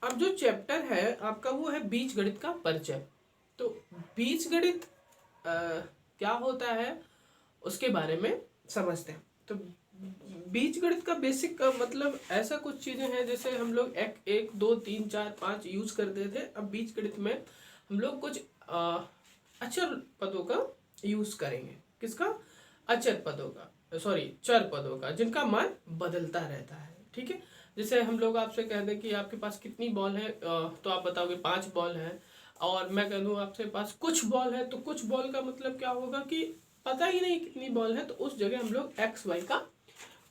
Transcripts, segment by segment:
अब जो चैप्टर है आपका वो है बीजगणित का परिचय। तो बीजगणित क्या होता है उसके बारे में समझते हैं। तो बीजगणित का बेसिक का मतलब ऐसा कुछ चीजें हैं जैसे हम लोग एक दो तीन चार पाँच यूज करते थे। अब बीजगणित में हम लोग कुछ अचर पदों का यूज करेंगे। किसका? अचर पदों का, सॉरी चर पदों का, जिनका मान बदलता रहता है। ठीक है, जैसे हम लोग आपसे कह दें कि आपके पास कितनी बॉल है, तो आप बताओगे 5 बॉल है। और मैं कह दूं आपसे पास कुछ बॉल है, तो कुछ बॉल का मतलब क्या होगा कि पता ही नहीं कितनी बॉल है, तो उस जगह हम लोग एक्स वाई का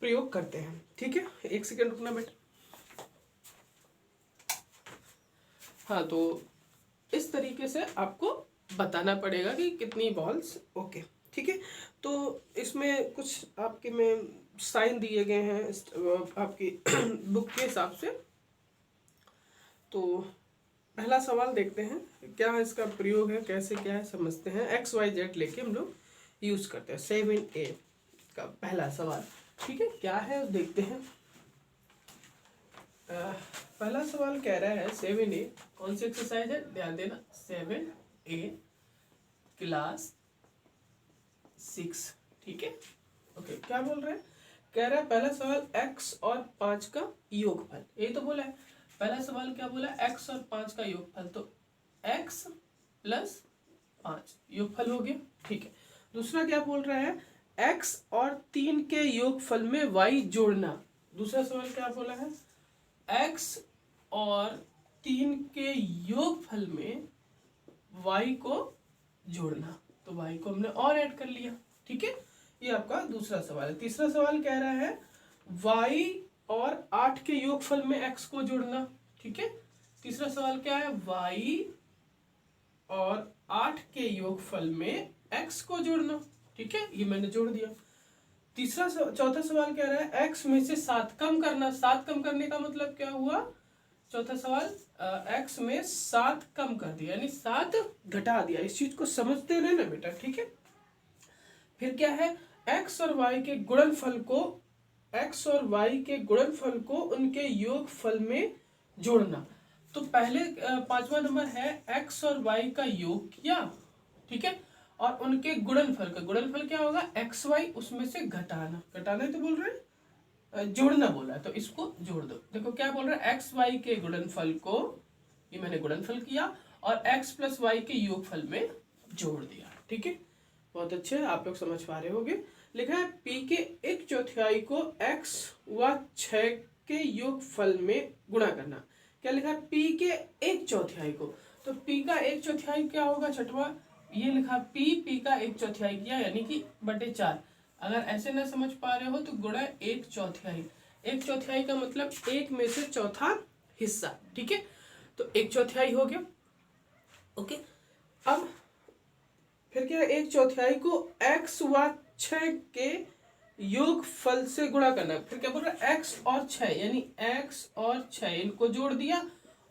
प्रयोग करते हैं। ठीक है, एक सेकेंड रुकना बेटा। हाँ, तो इस तरीके से आपको बताना पड़ेगा कि कितनी बॉल्स। ओके, ठीक है। तो इसमें कुछ आपके में साइन दिए गए हैं आपकी बुक के हिसाब से। तो पहला सवाल देखते हैं क्या इसका प्रयोग है, कैसे क्या है समझते हैं। एक्स वाई जेड लेके हम लोग यूज करते हैं। 7A का पहला सवाल, ठीक है, क्या है देखते हैं। पहला सवाल कह रहा है 7A कौन सी एक्सरसाइज है, ध्यान देना। 7A क्लास 6, ठीक है। ओके, क्या बोल रहे हैं? कह रहा है पहला सवाल x और 5 का योगफल, यही तो बोला है। पहला सवाल क्या बोला? x और 5 का योगफल, तो x प्लस 5 योगफल हो गया, ठीक है। दूसरा क्या बोल रहा है? x और 3 के योगफल में y जोड़ना। दूसरा सवाल क्या बोला है? x और 3 के योगफल में y को जोड़ना। तो y को हमने और ऐड कर लिया, ठीक है। ये आपका दूसरा सवाल है। तीसरा सवाल कह रहा है y और 8 के योगफल में x को जोड़ना, ठीक है। तीसरा सवाल क्या है? y और 8 के योगफल में x को जोड़ना, ठीक है, ये मैंने जोड़ दिया। चौथा सवाल कह रहा है x में से 7 कम करना। 7 कम करने का मतलब क्या हुआ? चौथा सवाल x में 7 कम कर दिया, यानी 7 घटा दिया। इस चीज को समझते रहना बेटा, ठीक है। फिर क्या है? x और y के गुणनफल को, x और y के गुणनफल को उनके योगफल में जोड़ना। तो पहले 5वां नंबर है x और y का योग किया, ठीक है, और उनके गुणनफल का, गुणनफल क्या होगा? एक्स वाई, उसमें से घटाना। घटाना ही तो बोल रहे हैं, जोड़ना बोला है, तो इसको जोड़ दो। देखो क्या बोल रहा है, एक्स वाई के गुणनफल को, ये मैंने गुणनफल किया, और x प्लस वाई के योगफल में जोड़ दिया, ठीक है। बहुत अच्छे, आप लोग समझ पा रहे होंगे। लिखा है p के 1/4 को x व 6 के योगफल में गुणा करना। क्या लिखा है? p के 1/4 को, तो p का 1/4 क्या होगा? छठवा, ये लिखा p का 1/4 किया, यानी कि बटे 4। अगर ऐसे ना समझ पा रहे हो तो गुणा 1/4। 1/4 का मतलब 1 में से चौथा हिस्सा, ठीक है। तो 1/4 हो गया, ओके। अब फिर क्या? 1/4 को x व 6 के योगफल से गुणा करना। फिर क्या बोल रहा है? x और 6, यानी x और 6 इनको जोड़ दिया,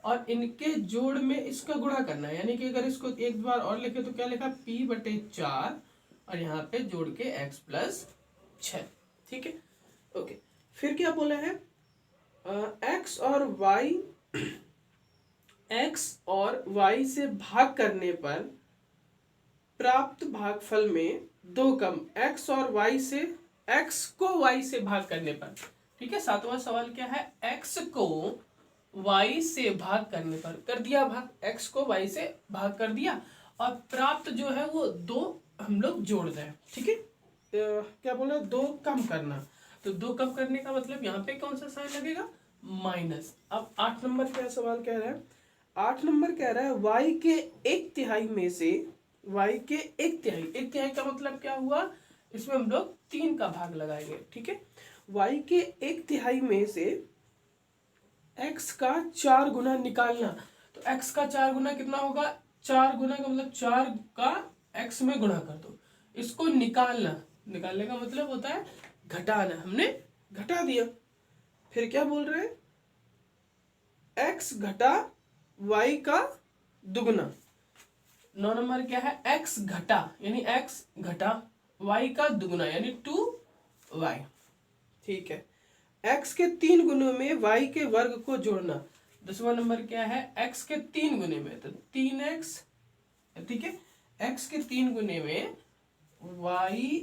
और इनके जोड़ में इसका गुणा करना है। यानी कि अगर इसको एक बार और लिखे तो क्या लिखा? p बटे 4, और यहाँ पे जोड़ के x प्लस 6, ठीक है, ओके। फिर क्या बोला है? x और y से भाग करने पर प्राप्त भागफल में 2 कम, x और y से, x को y से भाग करने पर, ठीक है। 7वां सवाल क्या है? x को y से भाग करने पर, कर दिया भाग, x को y से भाग कर दिया, और प्राप्त जो है वो 2 हम लोग जोड़ दें, ठीक है। क्या बोल रहे हैं? 2 कम करना। तो 2 कम करने का मतलब यहाँ पे कौन सा साइन लगेगा? माइनस। अब 8 नंबर क्या सवाल कह रहा है? 8 नंबर कह रहा है y के 1/3 में से, y के 1/3, 1/3 का मतलब क्या हुआ? इसमें हम लोग 3 का भाग लगाएंगे, ठीक है। y के 1/3 में से x का 4 गुना निकालना। तो x का 4 गुना कितना होगा? 4 गुना का मतलब 4 का x में गुणा कर दो। इसको निकालना, निकालने का मतलब होता है घटाना, हमने घटा दिया। फिर क्या बोल रहे हैं? x घटा y का दुगना। 9 नंबर क्या है? x घटा, यानी x घटा y का दुगना, यानी 2y, ठीक है। x के 3 गुणों में y के वर्ग को जोड़ना। 10वां नंबर क्या है, x के 3 गुने में, तो 3x, ठीक है, x के 3 गुने में y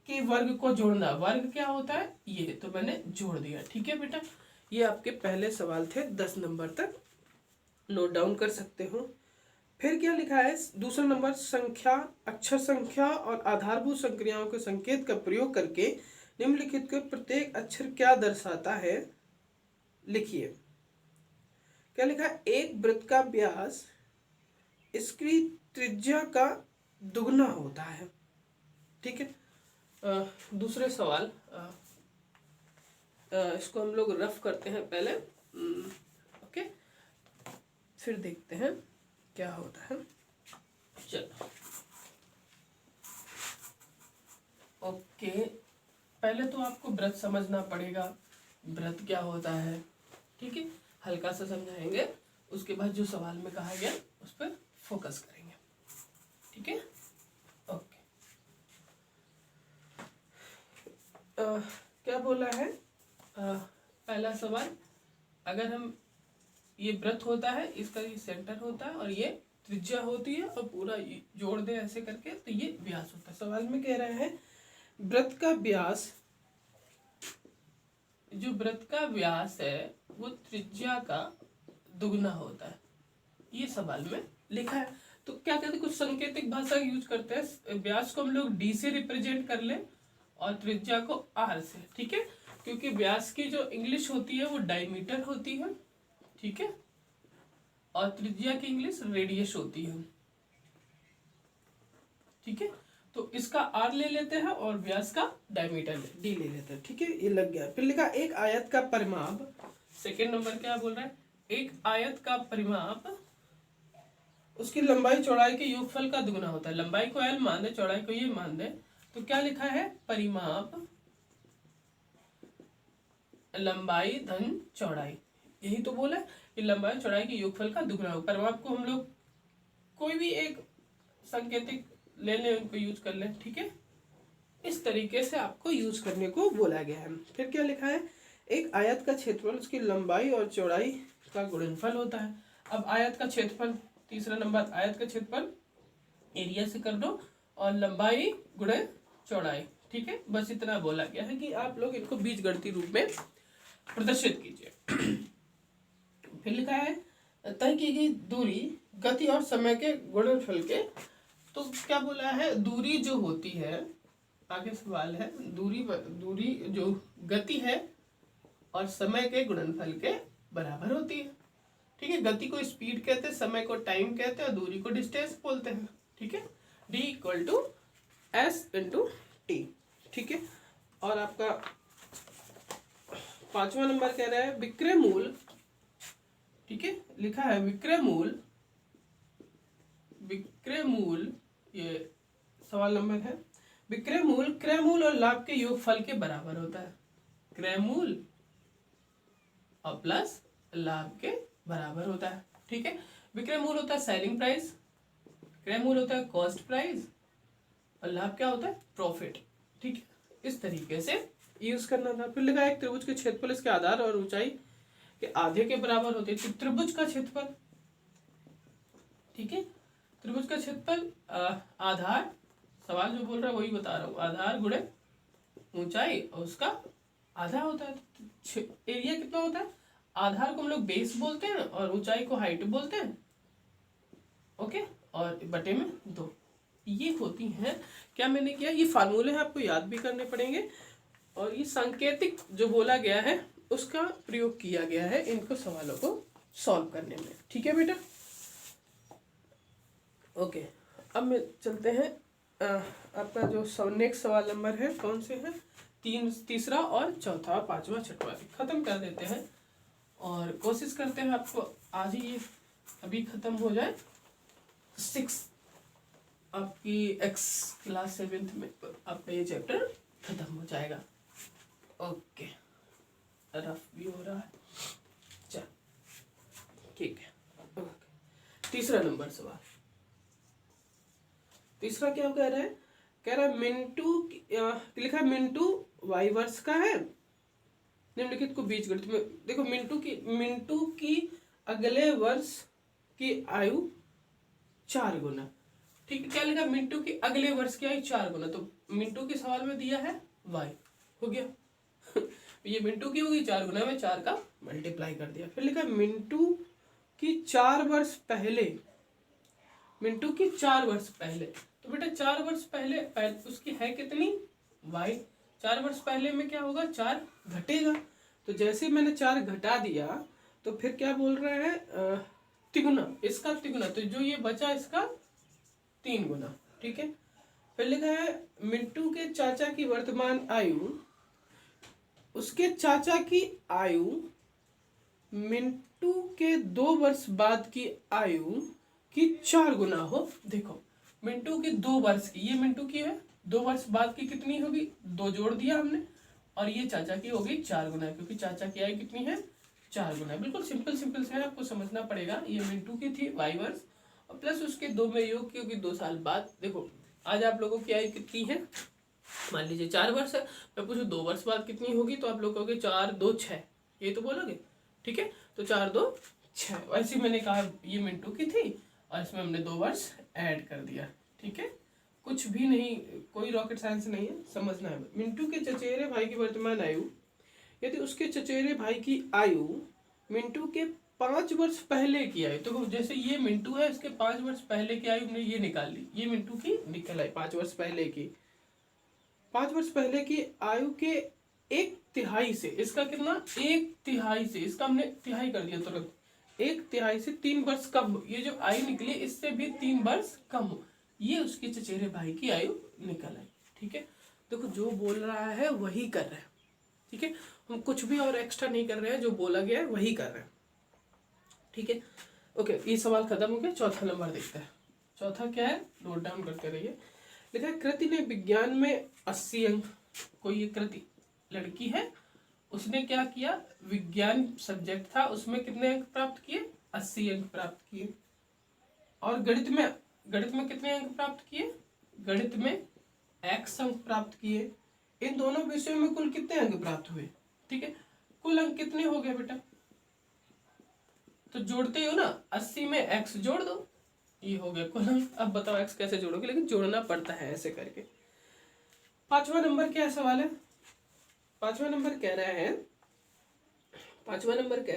के वर्ग को जोड़ना। वर्ग क्या होता है ये, तो मैंने जोड़ दिया। ठीक है बेटा, ये आपके पहले सवाल थे, 10 नंबर तक नोट डाउन कर सकते हो। फिर क्या लिखा है, दूसरा नंबर, संख्या, अक्षर संख्या और आधारभूत संक्रियाओं के संकेत का प्रयोग करके निम्नलिखित के प्रत्येक अक्षर क्या दर्शाता है, लिखिए। क्या लिखा है, एक वृत्त का व्यास इसकी त्रिज्या का दुगना होता है। ठीक है, दूसरे सवाल, इसको हम लोग रफ करते हैं पहले, ओके, फिर देखते हैं क्या होता है। चलो, ओके, पहले तो आपको व्रत समझना पड़ेगा, व्रत क्या होता है। ठीक है, हल्का सा समझाएंगे, उसके बाद जो सवाल में कहा गया उस पर फोकस करेंगे। ठीक है, ओके। क्या बोला है, पहला सवाल, अगर हम, ये व्रत होता है, इसका ये सेंटर होता है और ये त्रिज्या होती है, और पूरा जोड़ दे ऐसे करके, तो ये व्यास होता है। सवाल में कह रहे हैं वृत्त का व्यास, जो वृत्त का व्यास है वो त्रिज्या का दुगना होता है, ये सवाल में लिखा है। तो क्या कहते हैं, कुछ सांकेतिक भाषा यूज करते हैं, व्यास को हम लोग डी से रिप्रेजेंट कर ले और त्रिज्या को आर से। ठीक है, क्योंकि व्यास की जो इंग्लिश होती है वो डायमीटर होती है, ठीक है, और त्रिज्या की इंग्लिश रेडियस होती है। ठीक है, तो इसका आर ले लेते हैं और व्यास का डायमीटर डी ले लेते हैं। ठीक है, ये लग गया। फिर लिखा एक आयत का परिमाप, सेकेंड नंबर क्या बोल रहा है, एक आयत का परिमाप उसकी लंबाई चौड़ाई के योगफल का दुगना होता है। लंबाई को एल मान दे, चौड़ाई को ये मान दे, तो क्या लिखा है, परिमाप लंबाई धन चौड़ाई, यही तो बोला है कि लंबाई चौड़ाई के योगफल का दुगना हो। परिमाप को हम लोग कोई भी एक सांकेतिक ले लें, उनको यूज कर लें। ठीक है, इस तरीके से आपको यूज करने को बोला गया है। फिर क्या लिखा है, एक आयत का क्षेत्रफल उसकी लंबाई और चौड़ाई का गुणनफल होता है। अब आयत का क्षेत्रफल, तीसरा नंबर, आयत का क्षेत्रफल एरिया से कर दो और लंबाई गुणे चौड़ाई। ठीक है, बस इतना बोला गया है कि आप लोग इनको बीजगणितीय रूप में प्रदर्शित कीजिए। फिर लिखा है तय की गई दूरी गति और समय के गुणनफल के, तो क्या बोला है, दूरी जो होती है, आगे सवाल है, दूरी जो गति है और समय के गुणनफल के बराबर होती है। ठीक है, गति को स्पीड कहते हैं, समय को टाइम कहते हैं और दूरी को डिस्टेंस बोलते हैं। ठीक है, d = s × t। ठीक है, और आपका 5वां नंबर कह रहा है विक्रय मूल। ठीक है, लिखा है विक्रय मूल, ये सवाल नंबर है, विक्रय मूल क्रय मूल और लाभ के योगफल के बराबर होता है। क्रय मूल और प्लस लाभ के बराबर होता है। ठीक है, विक्रय मूल होता है सेलिंग प्राइस, क्रय मूल होता है कॉस्ट प्राइस, और लाभ क्या होता है, प्रॉफिट। ठीक है, इस तरीके से यूज करना था। फिर लिखा है एक त्रिभुज के क्षेत्रफल इसके आधार और ऊंचाई के आधे के बराबर होते हैं। त्रिभुज का क्षेत्रफल, ठीक है, त्रिभुज का क्षेत्रफल आधार, सवाल जो बोल रहा है वही बता रहा हूँ, आधार गुणे ऊंचाई और उसका आधा होता है। एरिया कितना होता है, आधार को हम लोग बेस बोलते हैं और ऊंचाई को हाइट बोलते हैं। ओके, और बटे में 2, ये होती हैं। क्या मैंने किया, ये फार्मूले हैं, आपको याद भी करने पड़ेंगे, और ये सांकेतिक जो बोला गया है उसका प्रयोग किया गया है इनको सवालों को सॉल्व करने में। ठीक है बेटा, ओके, अब मैं चलते हैं, आपका जो नेक्स्ट सवाल नंबर है, कौन से हैं, तीसरा और चौथा, पांचवा, छठवां खत्म कर देते हैं और कोशिश करते हैं आपको आज ही ये अभी खत्म हो जाए। 6 आपकी एक्स क्लास 7th में आपका ये चैप्टर खत्म हो जाएगा। ओके, रफ भी हो रहा है, चल ठीक है। ओके, तीसरा नंबर सवाल, तीसरा क्या कह रहा है, कह रहा है मिंटू, लिखा है मिंटू वाई वर्ष का है, निम्नलिखित को बीजगणित में, देखो मिंटू की अगले वर्ष की आयु 4 गुना। ठीक है, क्या लिखा? मिंटू की अगले वर्ष की आयु 4 गुना। तो मिंटू के सवाल में दिया है y, हो गया। ये मिंटू की होगी 4 गुना में 4 का मल्टीप्लाई कर दिया। फिर लिखा मिंटू की 4 वर्ष पहले, मिंटू की 4 वर्ष पहले। तो बेटा 4 वर्ष पहले उसकी है कितनी? y। 4 वर्ष पहले में क्या होगा? 4 घटेगा। तो जैसे मैंने 4 घटा दिया तो फिर क्या बोल रहे हैं? तिगुना, इसका तिगुना। तो जो ये बचा इसका 3 गुना। ठीक है। फिर लिखा है मिंटू के चाचा की वर्तमान आयु, उसके चाचा की आयु मिंटू के 2 वर्ष बाद की आयु की 4 गुना हो। देखो मिंटू की 2 वर्ष की, ये मिंटू की है, 2 वर्ष बाद की कितनी होगी? 2 जोड़ दिया हमने, और ये चाचा की होगी 4 गुना, क्योंकि चाचा की आयु कितनी है? 4 गुना। बिल्कुल सिंपल सिंपल से है, आपको समझना पड़ेगा। ये मिंटू की थी y वर्ष, और प्लस उसके 2 में योग की होगी 2 साल बाद। देखो आज आप लोगों की आयु कितनी है? मान लीजिए 4 वर्ष है, मैं पूछूं 2 वर्ष बाद कितनी होगी, तो आप लोग कहोगे 4 2 6, ये तो बोलोगे। ठीक है, तो 4 2 6। वैसे मैंने कहा ये मिंटू की थी और इसमें हमने 2 वर्ष ऐड कर दिया। ठीक है, कुछ भी नहीं, कोई रॉकेट साइंस नहीं है, समझना है। मिंटू के चचेरे भाई की वर्तमान आयु, यदि उसके चचेरे भाई की आयु मिंटू के 5 वर्ष पहले की आयु, तो जैसे ये मिंटू है, इसके 5 वर्ष पहले की आयु हमने ये निकाल ली, ये मिंटू की निकल आई 5 वर्ष पहले की। 5 वर्ष पहले की आयु के 1/3 से, इसका कितना? 1/3 से, इसका हमने तिहाई कर दिया तुरंत। 1/3 से 3 वर्ष कम हो, ये जो आयु निकली इससे भी 3 वर्ष कम हो, ये उसके चचेरे भाई की आयु निकल आई। ठीक है, देखो जो बोल रहा है वही कर रहे हैं। ठीक है, हम कुछ भी और एक्स्ट्रा नहीं कर रहे हैं, जो बोला गया है वही कर रहे हैं। ठीक है, ओके, ये सवाल खत्म हो गया। चौथा नंबर देखते हैं। चौथा क्या है? नोट डाउन करते रहिए। लिखा है कृति ने विज्ञान में 80 अंक, कोई ये कृति लड़की है, उसने क्या किया? विज्ञान सब्जेक्ट था, उसमें कितने अंक प्राप्त किए? 80 अंक प्राप्त किए। और गणित में कितने अंक प्राप्त किए? गणित में x अंक प्राप्त किए। इन दोनों विषयों में कुल कितने अंक प्राप्त हुए? ठीक है, कुल अंक कितने हो गए बेटा? तो जोड़ते हो ना, 80 में x जोड़ दो, ये हो गया कुल अंक। अब बताओ x कैसे जोड़ोगे, लेकिन जोड़ना पड़ता है ऐसे करके। 5वां नंबर क्या सवाल है? 5वां नंबर कह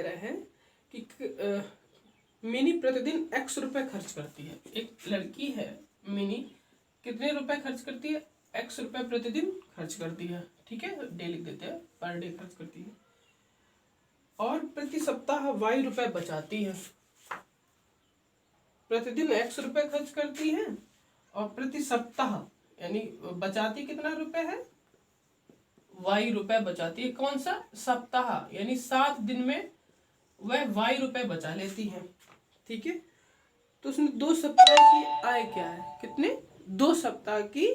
रहा है कि मिनी प्रतिदिन x रुपए खर्च करती है। एक लड़की है मिनी, कितने रुपए खर्च करती है? x रुपए प्रतिदिन खर्च करती है। ठीक है, डे लिख देते हैं, पर डे खर्च करती है। और प्रति सप्ताह y रुपए बचाती है। प्रतिदिन x रुपए खर्च करती है और प्रति सप्ताह यानी बचाती कितना रुपए है? y रुपए बचाती है। कौन सा? सप्ताह, यानी 7 दिन में वह y रुपए बचा लेती है। ठीक है, तो उसने 2 सप्ताह की आय क्या है? कितने? 2 सप्ताह की